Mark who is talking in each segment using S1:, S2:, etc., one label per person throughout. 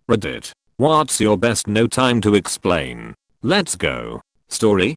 S1: Reddit. What's your best no time to explain? Let's go. Story?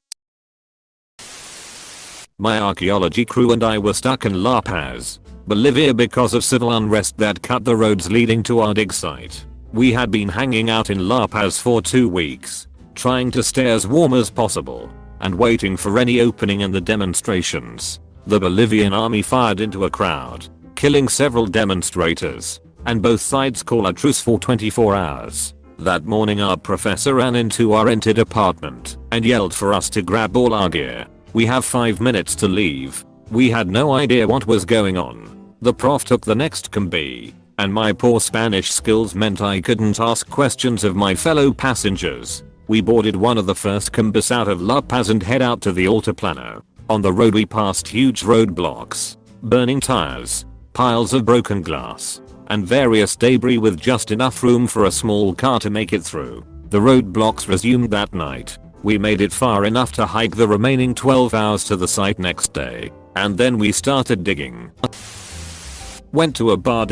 S1: My archaeology crew and I were stuck in La Paz, Bolivia because of civil unrest that cut the roads leading to our dig site. We had been hanging out in La Paz for 2 weeks, trying to stay as warm as possible, and waiting for any opening in the demonstrations. The Bolivian army fired into a crowd, killing several demonstrators, and both sides call a truce for 24 hours. That morning our professor ran into our rented apartment and yelled for us to grab all our gear. We have 5 minutes to leave. We had no idea what was going on. The prof took the next combi, and my poor Spanish skills meant I couldn't ask questions of my fellow passengers. We boarded one of the first combis out of La Paz and head out to the Altiplano. On the road we passed huge roadblocks, burning tires, piles of broken glass, and various debris with just enough room for a small car to make it through. The roadblocks resumed that night. We made it far enough to hike the remaining 12 hours to the site next day, and then we started digging. Went to a bar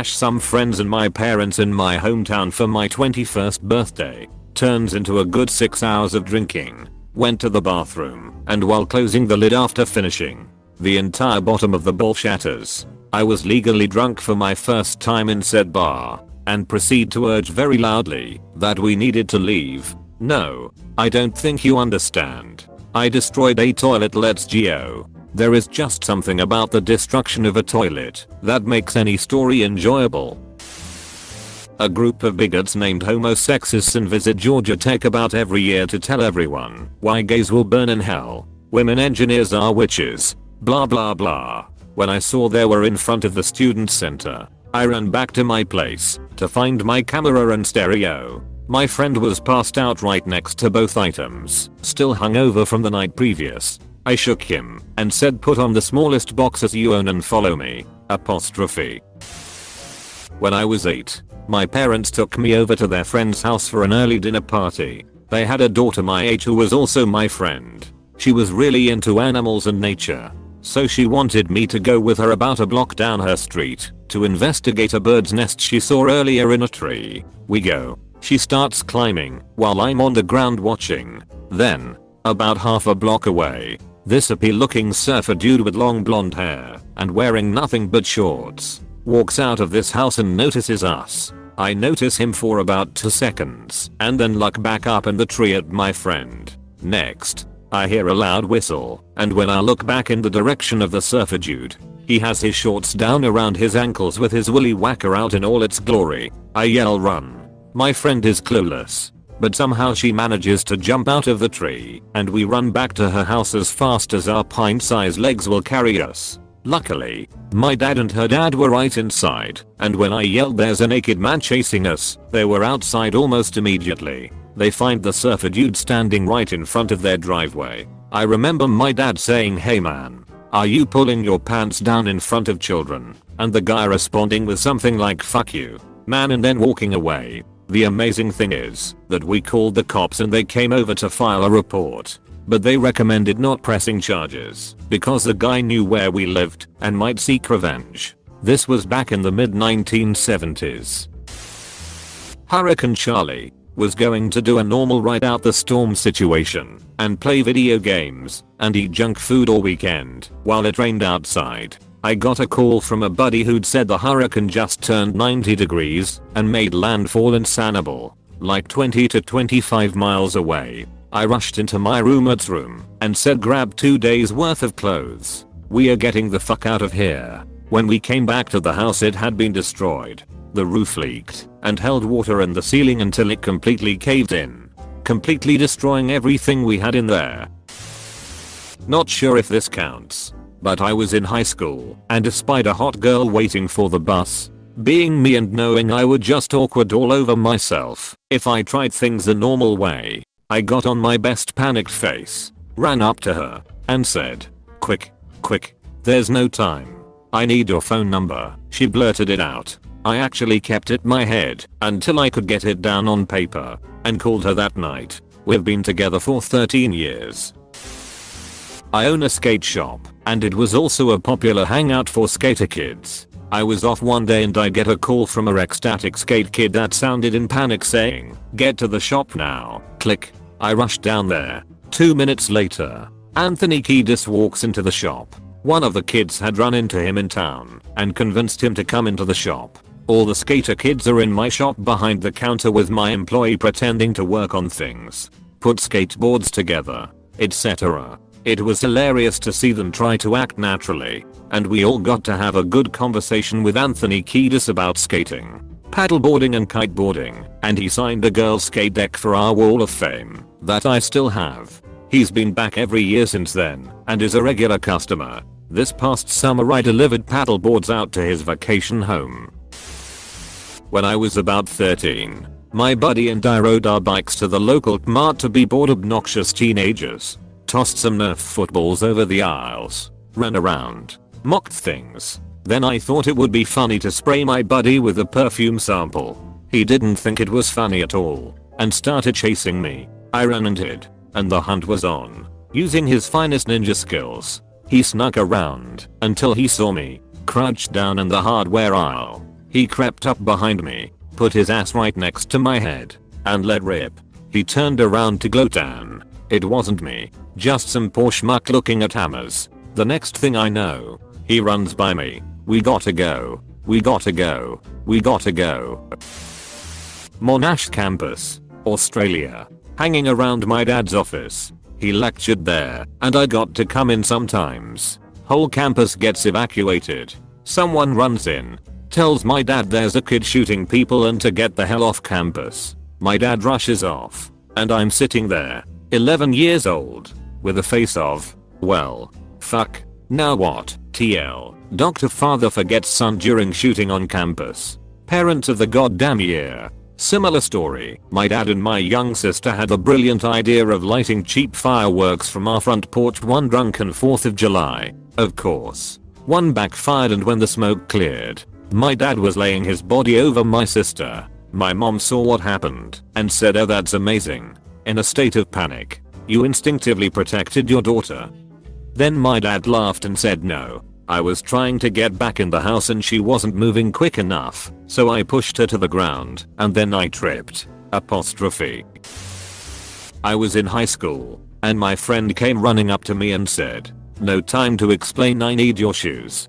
S1: some friends and my parents in my hometown for my 21st birthday. Turns into a good 6 hours of drinking. Went to the bathroom, and while closing the lid after finishing, the entire bottom of the bowl shatters. I was legally drunk for my first time in said bar, and proceed to urge very loudly that we needed to leave. No, I don't think you understand. I destroyed a toilet, let's go. There is just something about the destruction of a toilet that makes any story enjoyable. A group of bigots named homosexists visit Georgia Tech about every year to tell everyone why gays will burn in hell, women engineers are witches, blah blah blah. When I saw they were in front of the student center, I ran back to my place to find my camera and stereo. My friend was passed out right next to both items, still hungover from the night previous. I shook him and said, put on the smallest boxes you own and follow me, apostrophe. When I was 8, my parents took me over to their friend's house for an early dinner party. They had a daughter my age who was also my friend. She was really into animals and nature, so she wanted me to go with her about a block down her street to investigate a bird's nest she saw earlier in a tree. We go. She starts climbing while I'm on the ground watching. Then, about half a block away, this hippie looking surfer dude with long blonde hair and wearing nothing but shorts walks out of this house and notices us. I notice him for about 2 seconds and then look back up in the tree at my friend. Next, I hear a loud whistle, and when I look back in the direction of the surfer dude, he has his shorts down around his ankles with his willy whacker out in all its glory. I yell run. My friend is clueless, but somehow she manages to jump out of the tree and we run back to her house as fast as our pint-sized legs will carry us. Luckily, my dad and her dad were right inside, and when I yelled there's a naked man chasing us, they were outside almost immediately. They find the surfer dude standing right in front of their driveway. I remember my dad saying, hey man, are you pulling your pants down in front of children? And the guy responding with something like fuck you, man, and then walking away. The amazing thing is that we called the cops and they came over to file a report. But they recommended not pressing charges because the guy knew where we lived and might seek revenge. This was back in the mid 1970s. Hurricane Charlie was going to do a normal ride out the storm situation and play video games and eat junk food all weekend while it rained outside. I got a call from a buddy who'd said the hurricane just turned 90 degrees and made landfall in Sanibel, like 20 to 25 miles away. I rushed into my roommate's room and said grab 2 days worth of clothes. We are getting the fuck out of here. When we came back to the house it had been destroyed. The roof leaked and held water in the ceiling until it completely caved in, completely destroying everything we had in there. Not sure if this counts, but I was in high school and despite a hot girl waiting for the bus, being me and knowing I would just awkward all over myself if I tried things the normal way, I got on my best panicked face, ran up to her, and said, quick, there's no time. I need your phone number. She blurted it out. I actually kept it in my head until I could get it down on paper and called her that night. We've been together for 13 years. I own a skate shop and it was also a popular hangout for skater kids. I was off one day and I get a call from a ecstatic skate kid that sounded in panic saying, "Get to the shop now." Click. I rushed down there. 2 minutes later, Anthony Kiedis walks into the shop. One of the kids had run into him in town and convinced him to come into the shop. All the skater kids are in my shop behind the counter with my employee pretending to work on things, put skateboards together, etc. It was hilarious to see them try to act naturally, and we all got to have a good conversation with Anthony Kiedis about skating, paddleboarding and kiteboarding, and he signed a girl's skate deck for our wall of fame that I still have. He's been back every year since then and is a regular customer. This past summer I delivered paddleboards out to his vacation home. When I was about 13, my buddy and I rode our bikes to the local mart to be bored obnoxious teenagers, tossed some Nerf footballs over the aisles, ran around, mocked things. Then I thought it would be funny to spray my buddy with a perfume sample. He didn't think it was funny at all and started chasing me. I ran and hid, and the hunt was on. Using his finest ninja skills, he snuck around until he saw me, crouched down in the hardware aisle. He crept up behind me, put his ass right next to my head, and let rip. He turned around to gloat down. It wasn't me, just some poor schmuck looking at hammers. The next thing I know, he runs by me. We gotta go. We gotta go. We gotta go. Monash campus, Australia. Hanging around my dad's office. He lectured there, and I got to come in sometimes. Whole campus gets evacuated. Someone runs in, tells my dad there's a kid shooting people and to get the hell off campus. My dad rushes off, and I'm sitting there, 11 years old, with a face of, well, fuck, now what, TL, doctor father forgets son during shooting on campus. Parent of the goddamn year. Similar story, my dad and my young sister had the brilliant idea of lighting cheap fireworks from our front porch one drunken 4th of July. Of course, one backfired, and when the smoke cleared, my dad was laying his body over my sister. My mom saw what happened and said, "Oh, that's amazing." In a state of panic, "You instinctively protected your daughter." Then my dad laughed and said, "No. I was trying to get back in the house and she wasn't moving quick enough, so I pushed her to the ground and then I tripped." Apostrophe. I was in high school and my friend came running up to me and said, "No time to explain, I need your shoes."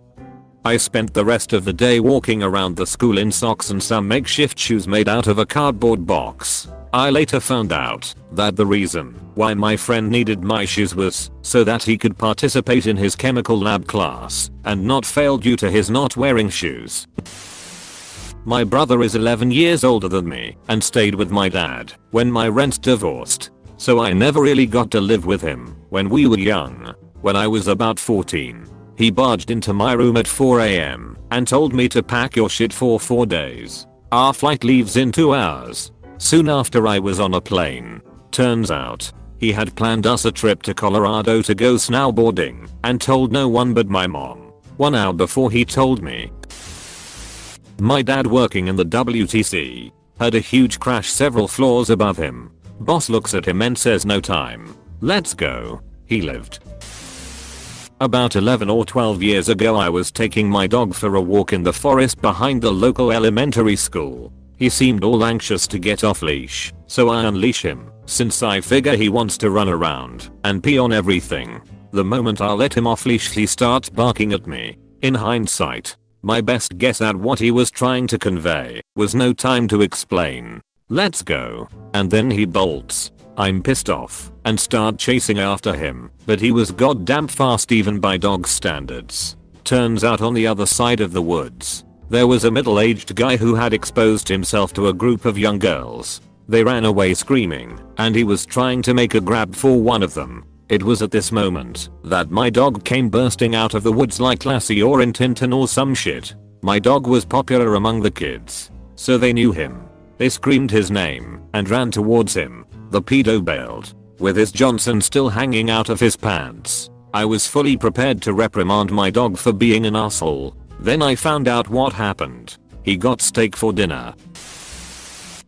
S1: I spent the rest of the day walking around the school in socks and some makeshift shoes made out of a cardboard box. I later found out that the reason why my friend needed my shoes was so that he could participate in his chemical lab class and not fail due to his not wearing shoes. My brother is 11 years older than me and stayed with my dad when my rent divorced, so I never really got to live with him when we were young. When I was about 14, he barged into my room at 4 AM and told me to pack your shit for 4 days. Our flight leaves in 2 hours. Soon after I was on a plane. Turns out, he had planned us a trip to Colorado to go snowboarding and told no one but my mom. 1 hour before he told me. My dad, working in the WTC, had a huge crash several floors above him. Boss looks at him and says, "No time. Let's go." He lived. About 11 or 12 years ago I was taking my dog for a walk in the forest behind the local elementary school. He seemed all anxious to get off leash, so I unleash him, since I figure he wants to run around and pee on everything. The moment I let him off leash he starts barking at me. In hindsight, my best guess at what he was trying to convey was no time to explain. "Let's go," and then he bolts. I'm pissed off and start chasing after him, but he was goddamn fast even by dog standards. Turns out on the other side of the woods, there was a middle-aged guy who had exposed himself to a group of young girls. They ran away screaming, and he was trying to make a grab for one of them. It was at this moment that my dog came bursting out of the woods like Lassie or in Tintin or some shit. My dog was popular among the kids, so they knew him. They screamed his name and ran towards him. The pedo bailed, with his Johnson still hanging out of his pants. I was fully prepared to reprimand my dog for being an asshole. Then I found out what happened. He got steak for dinner.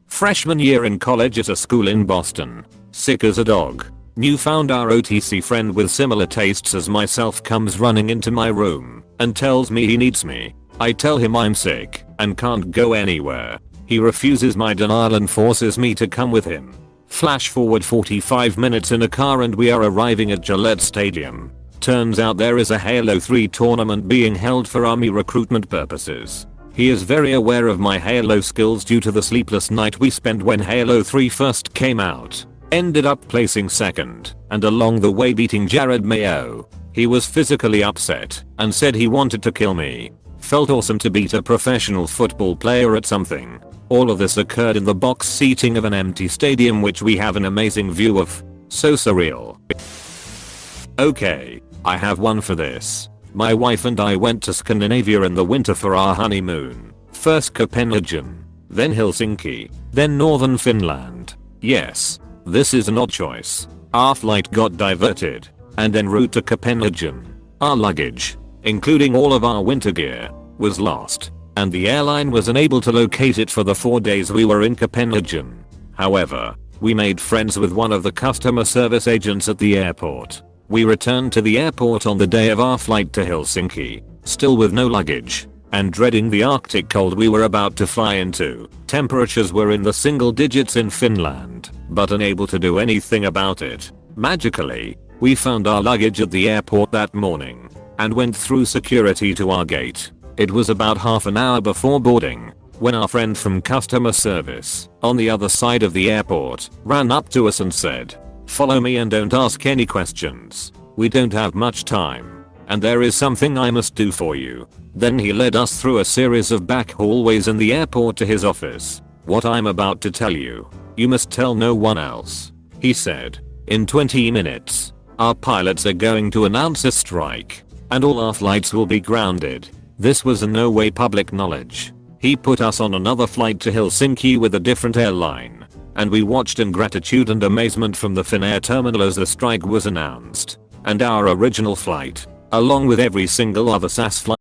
S1: Freshman year in college at a school in Boston. Sick as a dog. Newfound ROTC friend with similar tastes as myself comes running into my room and tells me he needs me. I tell him I'm sick and can't go anywhere. He refuses my denial and forces me to come with him. Flash forward 45 minutes in a car and we are arriving at Gillette Stadium. Turns out there is a Halo 3 tournament being held for army recruitment purposes. He is very aware of my Halo skills due to the sleepless night we spent when Halo 3 first came out. Ended up placing second, and along the way beating Jared Mayo. He was physically upset and said he wanted to kill me. Felt awesome to beat a professional football player at something. All of this occurred in the box seating of an empty stadium which we have an amazing view of. So surreal. Okay, I have one for this. My wife and I went to Scandinavia in the winter for our honeymoon. First Copenhagen, then Helsinki, then northern Finland. Yes, this is an odd choice. Our flight got diverted, and en route to Copenhagen, our luggage, including all of our winter gear, was lost, and the airline was unable to locate it for the 4 days we were in Copenhagen. However, we made friends with one of the customer service agents at the airport. We returned to the airport on the day of our flight to Helsinki, still with no luggage, and dreading the Arctic cold we were about to fly into. Temperatures were in the single digits in Finland, but unable to do anything about it. Magically, we found our luggage at the airport that morning, and went through security to our gate. It was about half an hour before boarding, when our friend from customer service, on the other side of the airport, ran up to us and said, "Follow me and don't ask any questions. We don't have much time, and there is something I must do for you." Then he led us through a series of back hallways in the airport to his office. "What I'm about to tell you must tell no one else," he said. "In 20 minutes, our pilots are going to announce a strike, and all our flights will be grounded." This was in no way public knowledge. He put us on another flight to Helsinki with a different airline, and we watched in gratitude and amazement from the Finnair terminal as the strike was announced, and our original flight, along with every single other SAS flight.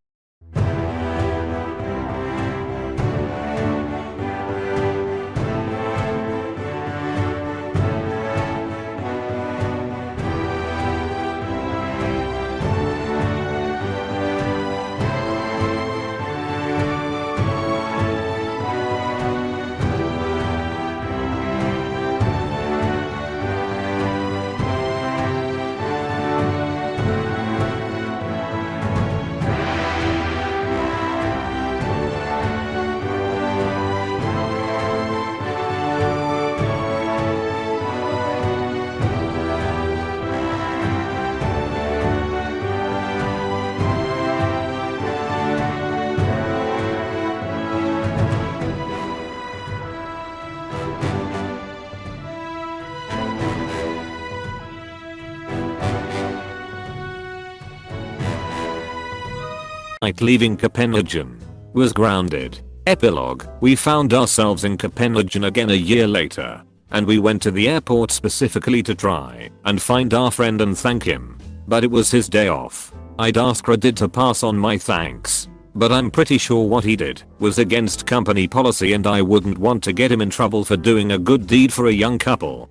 S1: Leaving Copenhagen. Was grounded. Epilogue. We found ourselves in Copenhagen again a year later, and we went to the airport specifically to try and find our friend and thank him. But it was his day off. I'd ask Reddit to pass on my thanks, but I'm pretty sure what he did was against company policy and I wouldn't want to get him in trouble for doing a good deed for a young couple.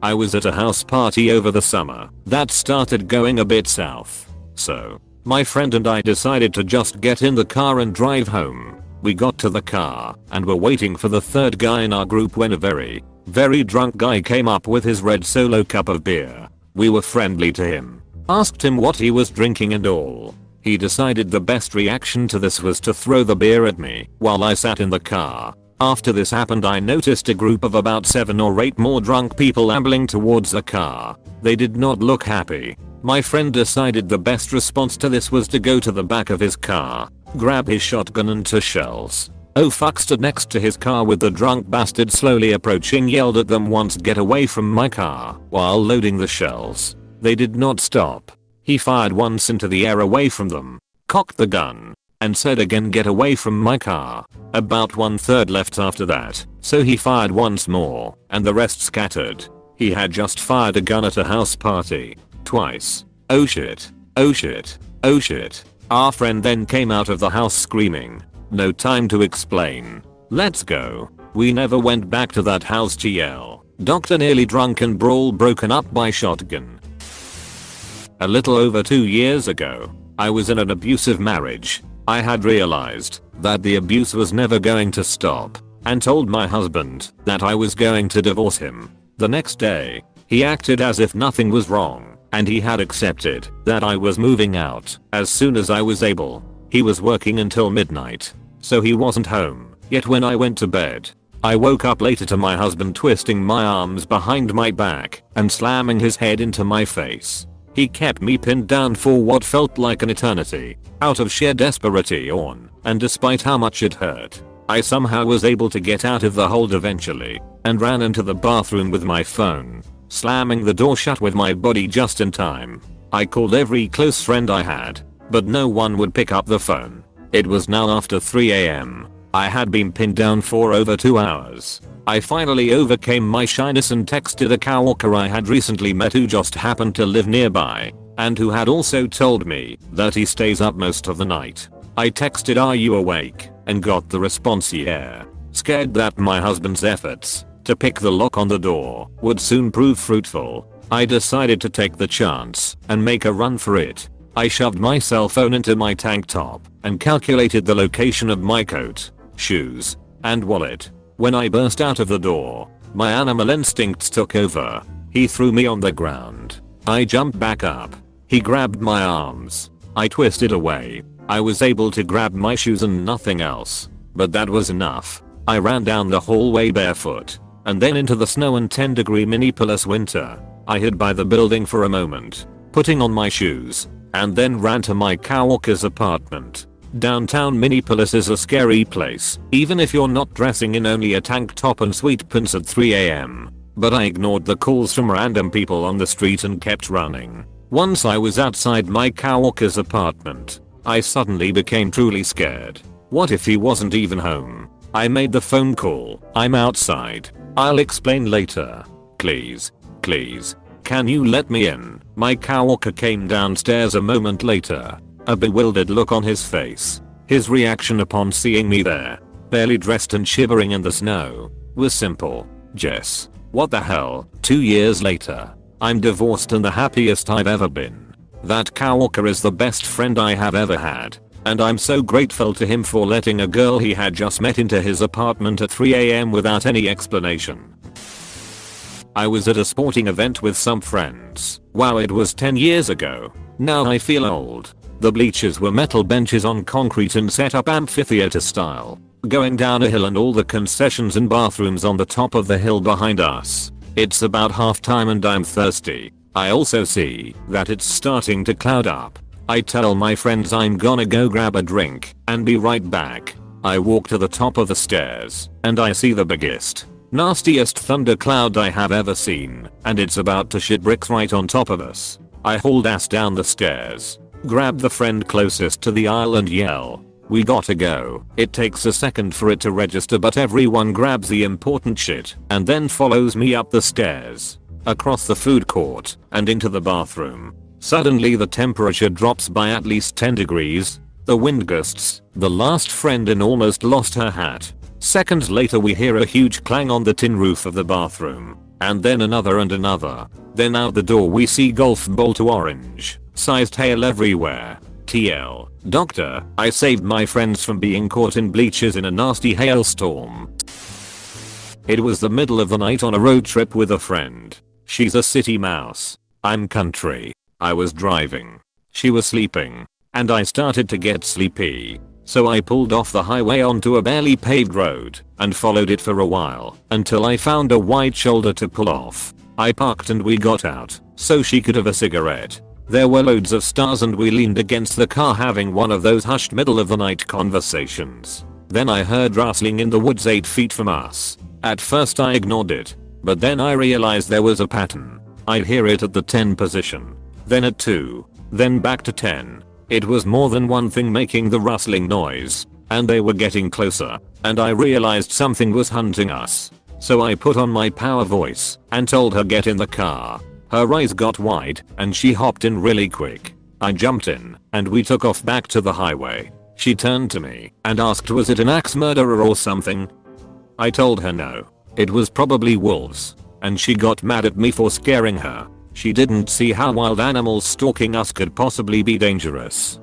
S1: I was at a house party over the summer that started going a bit south. So, my friend and I decided to just get in the car and drive home. We got to the car and were waiting for the third guy in our group when a very, very drunk guy came up with his red Solo cup of beer. We were friendly to him, asked him what he was drinking and all. He decided the best reaction to this was to throw the beer at me while I sat in the car. After this happened, I noticed a group of about 7 or 8 more drunk people ambling towards the car. They did not look happy. My friend decided the best response to this was to go to the back of his car, grab his shotgun and 2 shells. Oh fuck, stood next to his car with the drunk bastard slowly approaching, yelled at them once, "Get away from my car," while loading the shells. They did not stop. He fired once into the air away from them, cocked the gun, and said again, "Get away from my car." About 1/3 left after that, so he fired once more, and the rest scattered. He had just fired a gun at a house party. Twice. Oh shit. Oh shit. Oh shit. Our friend then came out of the house screaming. No time to explain. Let's go. We never went back to that house to yell. Doctor nearly drunk and brawl broken up by shotgun. A little over 2 years ago, I was in an abusive marriage. I had realized that the abuse was never going to stop and told my husband that I was going to divorce him. The next day, he acted as if nothing was wrong and he had accepted that I was moving out as soon as I was able. He was working until midnight, so he wasn't home. Yet when I went to bed, I woke up later to my husband twisting my arms behind my back and slamming his head into my face. He kept me pinned down for what felt like an eternity, out of sheer desperation, and despite how much it hurt, I somehow was able to get out of the hold eventually, and ran into the bathroom with my phone, slamming the door shut with my body just in time. I called every close friend I had, but no one would pick up the phone. It was now after 3 AM. I had been pinned down for over 2 hours. I finally overcame my shyness and texted a coworker I had recently met who just happened to live nearby, and who had also told me that he stays up most of the night. I texted, "Are you awake?" and got the response, "Yeah." Scared that my husband's efforts to pick the lock on the door would soon prove fruitful, I decided to take the chance and make a run for it. I shoved my cell phone into my tank top and calculated the location of my coat, shoes, and wallet. When I burst out of the door, my animal instincts took over. He threw me on the ground. I jumped back up. He grabbed my arms. I twisted away. I was able to grab my shoes and nothing else. But that was enough. I ran down the hallway barefoot, and then into the snow and 10-degree Minneapolis winter. I hid by the building for a moment, putting on my shoes, and then ran to my coworker's apartment. Downtown Minneapolis is a scary place, even if you're not dressing in only a tank top and sweat pants at 3 AM. But I ignored the calls from random people on the street and kept running. Once I was outside my coworker's apartment, I suddenly became truly scared. What if he wasn't even home? I made the phone call. "I'm outside. I'll explain later. Please, please, can you let me in?" My coworker came downstairs a moment later, a bewildered look on his face. His reaction upon seeing me there, barely dressed and shivering in the snow, was simple. "Jess, what the hell?" 2 years later, I'm divorced and the happiest I've ever been. That coworker is the best friend I have ever had, and I'm so grateful to him for letting a girl he had just met into his apartment at 3 AM without any explanation. I was at a sporting event with some friends. Wow, it was 10 years ago. Now I feel old. The bleachers were metal benches on concrete and set up amphitheater style, going down a hill and all the concessions and bathrooms on the top of the hill behind us. It's about halftime and I'm thirsty. I also see that it's starting to cloud up. I tell my friends I'm gonna go grab a drink and be right back. I walk to the top of the stairs and I see the biggest, nastiest thundercloud I have ever seen, and it's about to shit bricks right on top of us. I hauled ass down the stairs, grab the friend closest to the aisle and yell, "We gotta go." It takes a second for it to register, but everyone grabs the important shit and then follows me up the stairs, across the food court, and into the bathroom. Suddenly the temperature drops by at least 10 degrees. The wind gusts. The last friend in almost lost her hat. Seconds later we hear a huge clang on the tin roof of the bathroom, and then another and another. Then out the door we see golf ball to orange sized hail everywhere. TL. Doctor, I saved my friends from being caught in bleachers in a nasty hailstorm. It was the middle of the night on a road trip with a friend. She's a city mouse. I'm country. I was driving. She was sleeping. And I started to get sleepy. So I pulled off the highway onto a barely paved road and followed it for a while until I found a wide shoulder to pull off. I parked and we got out so she could have a cigarette. There were loads of stars and we leaned against the car having one of those hushed middle of the night conversations. Then I heard rustling in the woods 8 feet from us. At first I ignored it, but then I realized there was a pattern. I'd hear it at the 10 position, then at 2, then back to 10. It was more than one thing making the rustling noise, and they were getting closer, and I realized something was hunting us. So I put on my power voice and told her get in the car. Her eyes got wide and she hopped in really quick. I jumped in and we took off back to the highway. She turned to me and asked was it an axe murderer or something? I told her no. It was probably wolves, and she got mad at me for scaring her. She didn't see how wild animals stalking us could possibly be dangerous.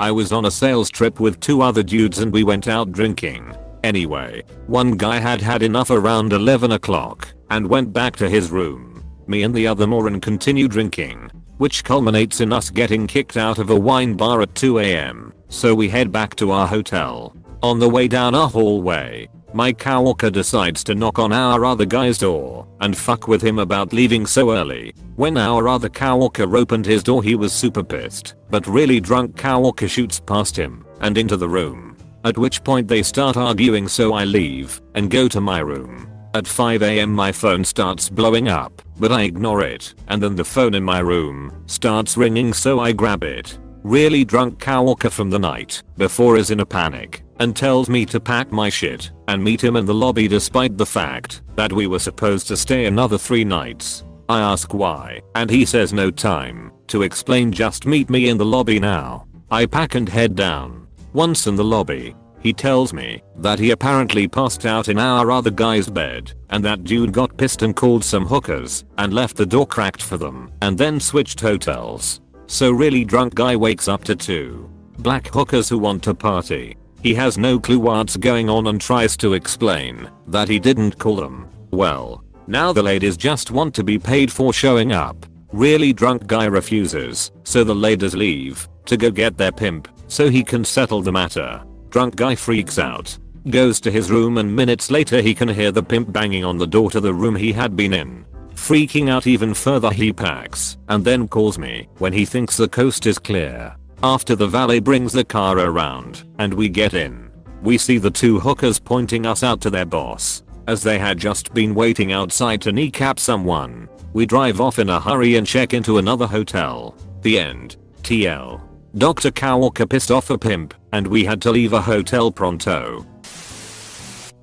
S1: I was on a sales trip with 2 other dudes and we went out drinking. Anyway, one guy had enough around 11 o'clock and went back to his room. Me and the other moron continue drinking, which culminates in us getting kicked out of a wine bar at 2 am. So we head back to our hotel. On the way down our hallway, my coworker decides to knock on our other guy's door and fuck with him about leaving so early. When our other coworker opened his door, he was super pissed, but really drunk coworker shoots past him and into the room. At which point they start arguing, so I leave and go to my room. At 5 am my phone starts blowing up, but I ignore it, and then the phone in my room starts ringing, so I grab it. Really drunk coworker from the night before is in a panic and tells me to pack my shit and meet him in the lobby, despite the fact that we were supposed to stay another 3 nights. I ask why, and he says no time to explain, just meet me in the lobby now. I pack and head down. Once in the lobby, he tells me that he apparently passed out in our other guy's bed and that dude got pissed and called some hookers and left the door cracked for them and then switched hotels. So really drunk guy wakes up to 2 black hookers who want to party. He has no clue what's going on and tries to explain that he didn't call them. Well, now the ladies just want to be paid for showing up. Really drunk guy refuses, so the ladies leave to go get their pimp so he can settle the matter. Drunk guy freaks out, goes to his room, and minutes later he can hear the pimp banging on the door to the room he had been in. Freaking out even further, he packs and then calls me when he thinks the coast is clear. After the valet brings the car around and we get in, we see the 2 hookers pointing us out to their boss, as they had just been waiting outside to kneecap someone. We drive off in a hurry and check into another hotel. The end. TL. Dr. Coworker pissed off a pimp and we had to leave a hotel pronto.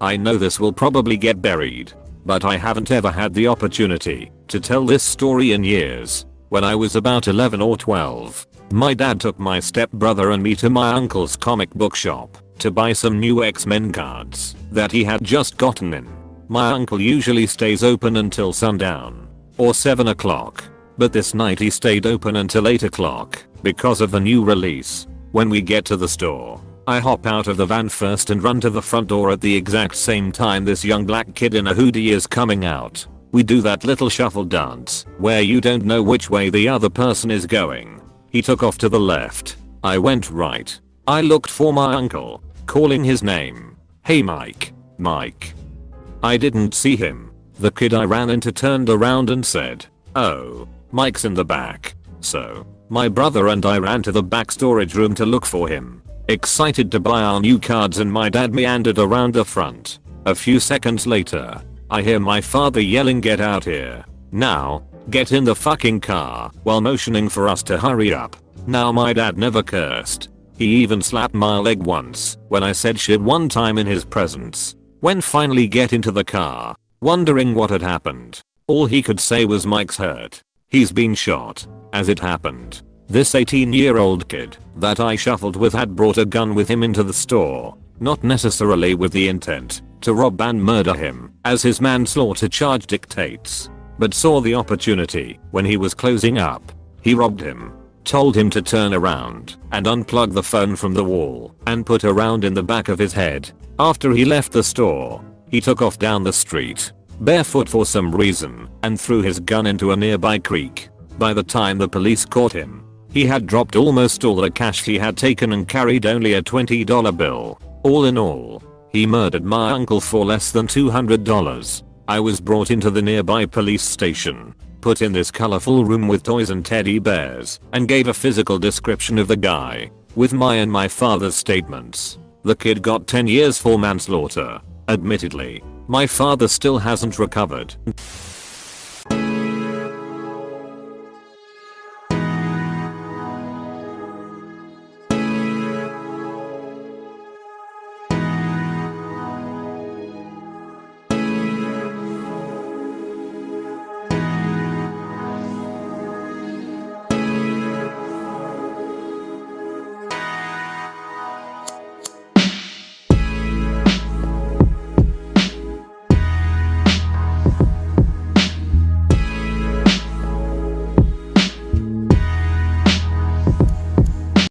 S1: I know this will probably get buried, but I haven't ever had the opportunity to tell this story in years. When I was about 11 or 12, my dad took my stepbrother and me to my uncle's comic book shop to buy some new X-Men cards that he had just gotten in. My uncle usually stays open until sundown or 7 o'clock, but this night he stayed open until 8 o'clock because of the new release. When we get to the store, I hop out of the van first and run to the front door at the exact same time this young black kid in a hoodie is coming out. We do that little shuffle dance where you don't know which way the other person is going. He took off to the left. I went right. I looked for my uncle, calling his name. Hey Mike, Mike. I didn't see him. The kid I ran into turned around and said, "Oh, Mike's in the back." So, my brother and I ran to the back storage room to look for him, excited to buy our new cards, and my dad meandered around the front. A few seconds later, I hear my father yelling, "Get out here. Now, get in the fucking car," while motioning for us to hurry up. Now my dad never cursed. He even slapped my leg once when I said shit one time in his presence. When finally get into the car, wondering what had happened, all he could say was, "Mike's hurt. He's been shot." As it happened, this 18-year-old kid that I shuffled with had brought a gun with him into the store, not necessarily with the intent to rob and murder him, as his manslaughter charge dictates, but saw the opportunity when he was closing up. He robbed him, told him to turn around and unplug the phone from the wall and put a round in the back of his head. After he left the store, he took off down the street, barefoot for some reason, and threw his gun into a nearby creek. By the time the police caught him, he had dropped almost all the cash he had taken and carried only a $20 bill. All in all, he murdered my uncle for less than $200. I was brought into the nearby police station, put in this colorful room with toys and teddy bears, and gave a physical description of the guy, with my and my father's statements. The kid got 10 years for manslaughter. Admittedly, my father still hasn't recovered.